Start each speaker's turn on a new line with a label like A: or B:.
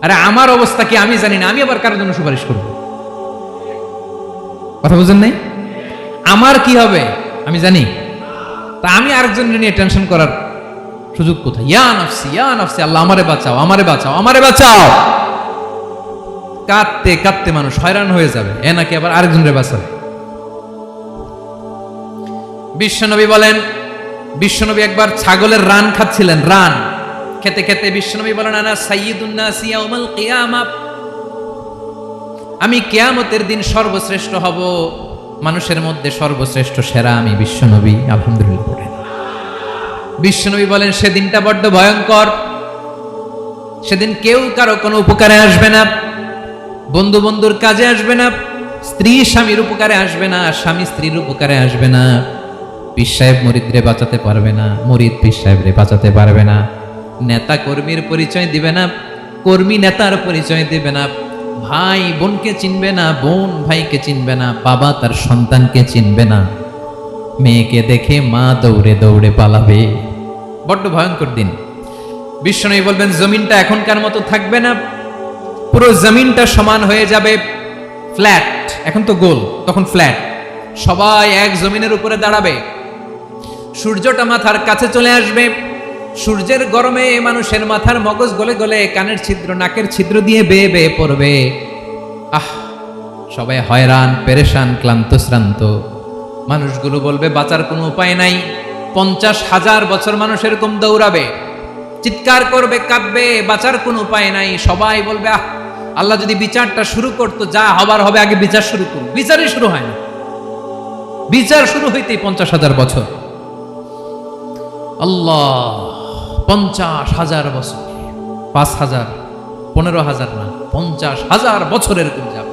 A: আরে আমার অবস্থা কি আমি জানি না, আমি আবার কারোর জন্য সুপারিশ করব? কথা বুঝেন নাই? আমার কি হবে আমি জানি, তা আমি আরেকজনের নিয়ে টেনশন করার সুযোগ কোথায়? ইয়া নাফসি ইয়া নাফসি, আল্লাহ আমারে বাঁচাও আমারে বাঁচাও আমারে বাঁচাও। কাঁদতে কাঁদতে মানুষ হয়রান হয়ে যাবে, এ নাকি আবার আরেকজনের বাঁচাবে। বিশ্বনবী বলেন, বিশ্বনবী একবার ছাগলের রান খাচ্ছিলেন, রান খেতে খেতে বিশ্বনবী বলেন, আনা সাইয়্যিদুন নাস ইয়াউমাল কিয়ামাহ, আমি কিয়ামতের দিন সর্বশ্রেষ্ঠ হব, মানুষের মধ্যে সর্বশ্রেষ্ঠ সেরা আমি বিশ্বনবী। আলহামদুলিল্লাহ পড়েন। বিশ্বনবী বলেন, সেদিনটা বড্ড ভয়ঙ্কর, সেদিন কেউ কারো কোনো উপকারে আসবে না, বন্ধু বন্ধুর কাজে আসবে না, স্ত্রী স্বামীর উপকারে আসবে না, স্বামী স্ত্রীর উপকারে আসবে না, পীর সাহেব মুরিদরে বাঁচাতে পারবে না, মুরিদ পীর সাহেবরে বাঁচাতে পারবে না, নেতা কর্মীর পরিচয় দিবে না, কর্মী নেতার পরিচয় দিবে না, ভাই বোনকে চিনবে না, বোন ভাইকে চিনবে না, বাবা তার সন্তানকে চিনবে না, মেয়েকে দেখে মা দৌড়ে দৌড়ে পালাবে। বড্ড ভয়ঙ্কর দিন। বিশ্বনবী বলবেন, জমিনটা এখনকার মতো থাকবে না, পুরো জমিনটা সমান হয়ে যাবে, ফ্ল্যাট, এখন তো গোল, তখন ফ্ল্যাট, সবাই এক জমিনের উপরে দাঁড়াবে, সূর্যটা মাথার কাছে চলে আসবে, সূর্যের গরমে মানুষের মাথার মগজ গলে গলে কানের ছিদ্র নাকের ছিদ্র দিয়ে বেয়ে বেয়ে পড়বে। আহ, সবাই হয়রান পেরেশান ক্লান্ত শ্রান্ত। মানুষগুলো বলবে বাঁচার কোনো উপায় নাই। 50,000 বছর মানুষ এরকম দৌড়াবে, চিৎকার করবে, কাঁদবে, বাঁচার কোনো উপায় নাই। সবাই বলবে, আহ, আল্লাহ যদি বিচারটা শুরু করতো, যা হবার হবে, আগে বিচার শুরু করুন। বিচারই শুরু হয় না, বিচার শুরু হইতেই 50,000 বছর। আল্লাহ, 50,000 বছর, 5,000, 15,000 না, 50,000 বছর এরকম যাবে।